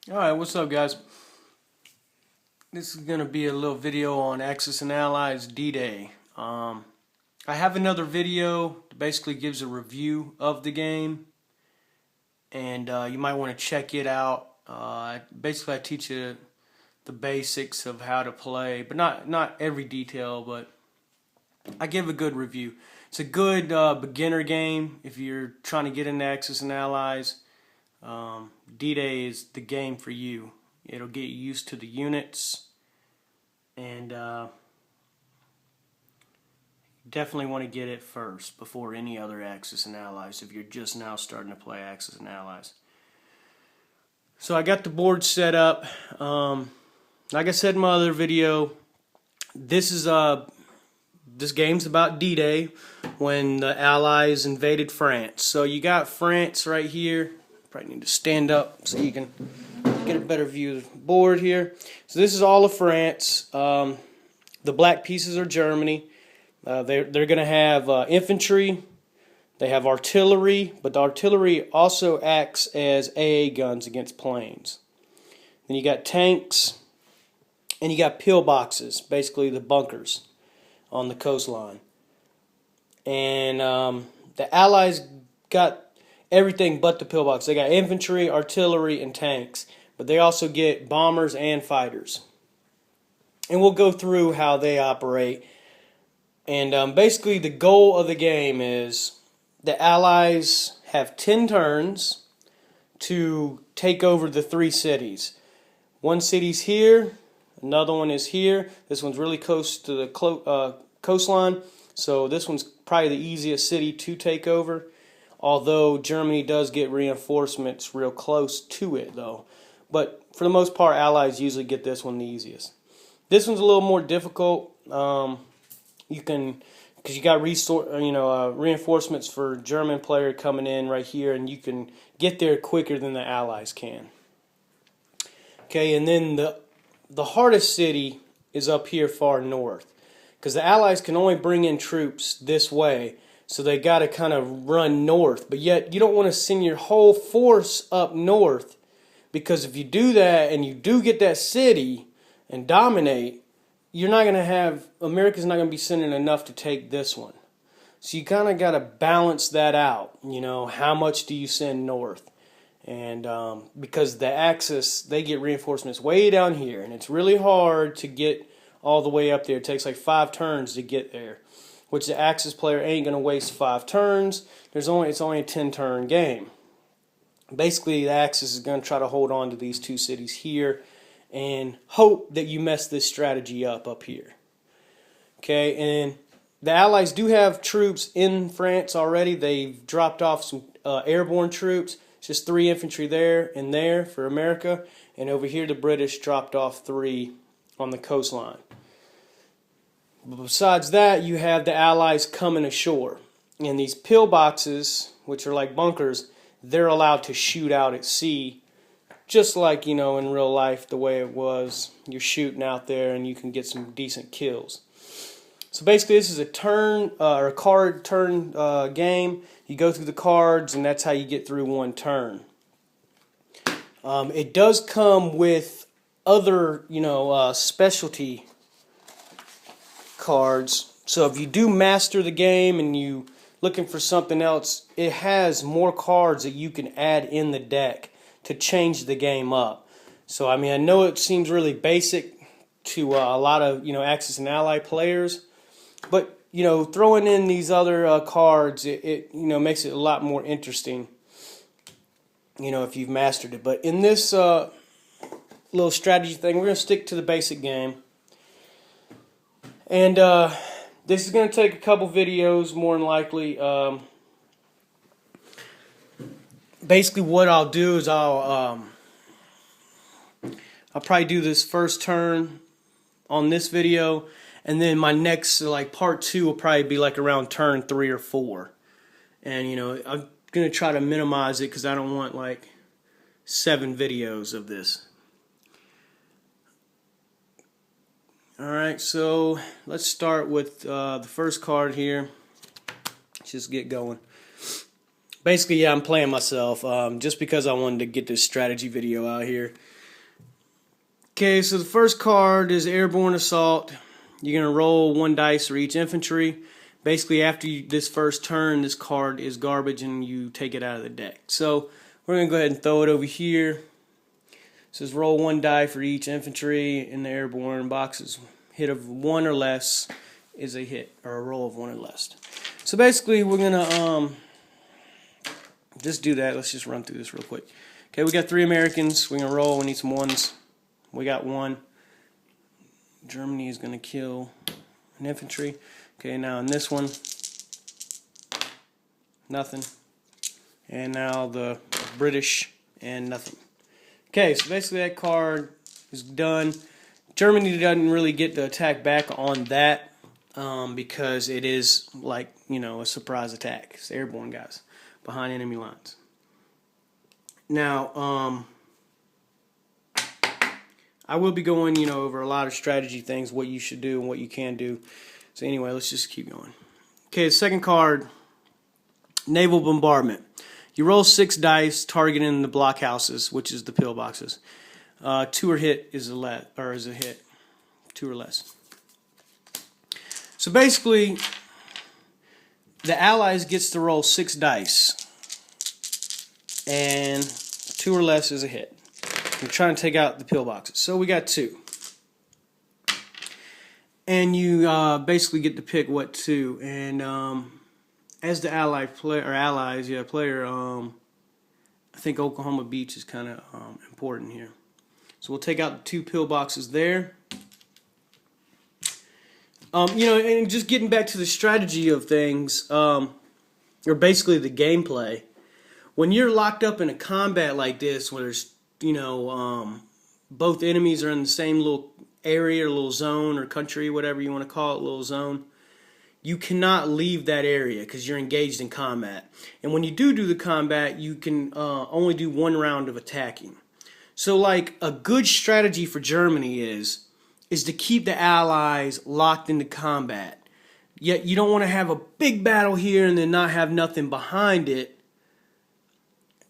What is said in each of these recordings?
Alright, what's up guys? This is going to be a little video on Axis and Allies D-Day. I have another video that basically gives a review of the game, and you might want to check it out. Basically I teach you the basics of how to play, but not every detail, but I give a good review. It's a good beginner game if you're trying to get into Axis and Allies. D-Day is the game for you. It'll get you used to the units, and definitely want to get it first before any other Axis and Allies if you're just now starting to play Axis and Allies. So I got the board set up. Like I said in my other video, this game's about D-Day, when the Allies invaded France. So you got France right here. Probably need to stand up so you can get a better view of the board here. So this is all of France. The black pieces are Germany. They're going to have infantry. They have artillery, but the artillery also acts as AA guns against planes. Then you got tanks, and you got pillboxes, basically the bunkers on the coastline. And the Allies got everything but the pillbox. They got infantry, artillery, and tanks, but they also get bombers and fighters. And we'll go through how they operate. And basically the goal of the game is the Allies have 10 turns to take over the 3 cities. One city's here, another one is here. This one's really close to the coastline, so this one's probably the easiest city to take over. Although Germany does get reinforcements real close to it, though. But for the most part, Allies usually get this one the easiest. This one's a little more difficult. Because you got reinforcements for German player coming in right here, and you can get there quicker than the Allies can. Okay, and then the hardest city is up here far north, because the Allies can only bring in troops this way. So they got to kind of run north. But yet you don't want to send your whole force up north, because if you do that and you do get that city and dominate, you're not going to have, America's not going to be sending enough to take this one. So you kind of got to balance that out. How much do you send north? And because the Axis, they get reinforcements way down here, and it's really hard to get all the way up there. It takes like 5 turns to get there, which the Axis player ain't going to waste 5 turns. It's only a 10-turn game. Basically, the Axis is going to try to hold on to these 2 cities here and hope that you mess this strategy up here. Okay, and the Allies do have troops in France already. They've dropped off some airborne troops. It's just 3 infantry there and there for America. And over here, the British dropped off 3 on the coastline. Besides that, you have the Allies coming ashore. And these pillboxes, which are like bunkers, they're allowed to shoot out at sea, just like, in real life, the way it was. You're shooting out there and you can get some decent kills. So basically, this is a turn or a card turn game. You go through the cards, and that's how you get through one turn. It does come with other, specialty cards. So if you do master the game and you looking for something else, it has more cards that you can add in the deck to change the game up. So I know it seems really basic to a lot of Axis and Ally players, but throwing in these other cards, it makes it a lot more interesting. If you've mastered it. But in this little strategy thing, we're gonna stick to the basic game. And this is going to take a couple videos, more than likely. Basically, what I'll do is I'll probably do this first turn on this video, and then my next, part 2 will probably be like around turn 3 or 4. And I'm going to try to minimize it because I don't want 7 videos of this. Alright, so let's start with the first card here. Let's just get going. Basically, yeah, I'm playing myself just because I wanted to get this strategy video out here. Okay, so the first card is Airborne Assault. You're going to roll 1 dice for each infantry. Basically, after this first turn, this card is garbage and you take it out of the deck. So we're going to go ahead and throw it over here. It says roll 1 die for each infantry in the airborne boxes. Hit of 1 or less is a hit, or a roll of 1 or less. So basically, we're going to just do that. Let's just run through this real quick. Okay, we got 3 Americans. We're going to roll. We need some 1s. We got 1. Germany is going to kill an infantry. Okay, now in this one, nothing. And now the British, and nothing. Okay, so basically that card is done. Germany doesn't really get to attack back on that because it is like, you know, a surprise attack. It's airborne guys behind enemy lines. Now, I will be going, you know, over a lot of strategy things, what you should do and what you can do. So anyway, let's just keep going. Okay, the second card, Naval Bombardment. You roll 6 dice targeting the blockhouses, which is the pillboxes. 2 or hit is a hit. 2 or less. So basically, the Allies gets to roll 6 dice, and 2 or less is a hit. We're trying to take out the pillboxes. So we got 2. And you basically get to pick what 2. And as the Allied player, or allies, yeah, player, I think Oklahoma Beach is kind of important here. So we'll take out the 2 pillboxes there. You know, and just getting back to the strategy of things, or basically the gameplay. When you're locked up in a combat like this, where there's, you know, both enemies are in the same little area or little zone or country, whatever you want to call it, little zone, you cannot leave that area because you're engaged in combat. And when you do the combat, you can only do 1 round of attacking. So like a good strategy for Germany is to keep the Allies locked into combat. Yet you don't want to have a big battle here and then not have nothing behind it.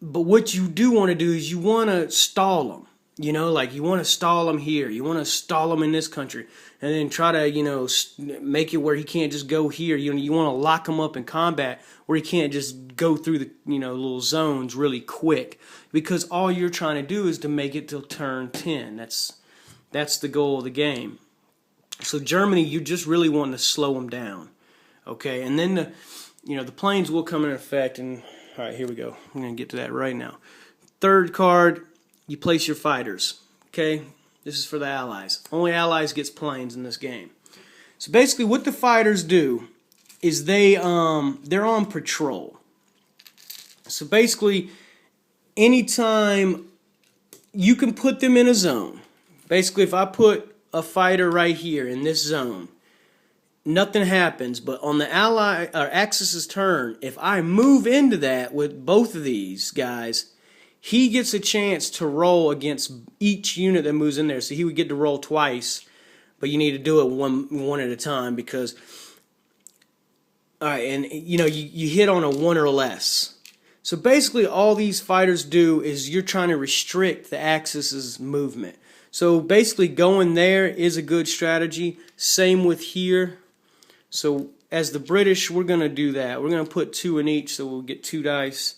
But what you do want to do is you want to stall them. You know, like you want to stall them here. You want to stall them in this country. And then try to, you know, make it where he can't just go here. You want to lock him up in combat where he can't just go through the, you know, little zones really quick. Because all you're trying to do is to make it till turn 10. That's the goal of the game. So Germany, you just really want to slow them down. Okay, and then the planes will come in effect. And all right, here we go. I'm going to get to that right now. Third card, you place your fighters. Okay, this is for the Allies. Only Allies gets planes in this game. So basically, what the fighters do is they're on patrol. So basically, anytime you can put them in a zone. Basically, if I put a fighter right here in this zone, nothing happens. But on the ally or Axis's turn, if I move into that with both of these guys, he gets a chance to roll against each unit that moves in there. So he would get to roll twice, but you need to do it one at a time because, all right, and you know you hit on a 1 or less. So basically, all these fighters do is you're trying to restrict the Axis's movement. So basically, going there is a good strategy. Same with here. So as the British, we're going to do that. We're going to put 2 in each, so we'll get 2 dice.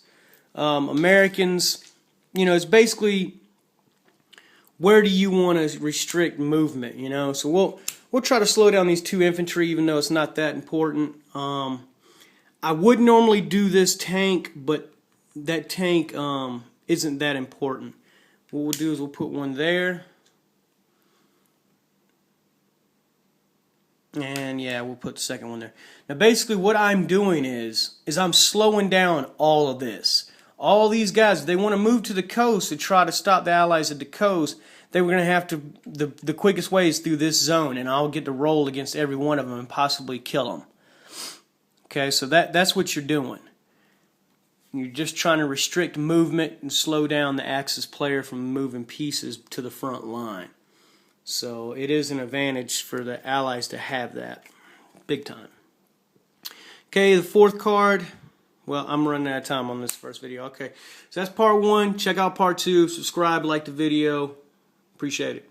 Americans, you know, it's basically where do you want to restrict movement, you know? So we'll try to slow down these 2 infantry, even though it's not that important. I would normally do this tank, but that tank isn't that important. What we'll do is we'll put 1 there. And yeah, we'll put the second 1 there. Now basically what I'm doing is I'm slowing down all of this. All these guys, if they want to move to the coast to try to stop the Allies at the coast, they were going to have to, the quickest way is through this zone, and I'll get to roll against every one of them and possibly kill them. Okay, so that's what you're doing. You're just trying to restrict movement and slow down the Axis player from moving pieces to the front line. So it is an advantage for the Allies to have that, big time. Okay, the 4th card, Well, I'm running out of time on this first video. Okay, so that's part 1. Check out part 2. Subscribe, like the video. Appreciate it.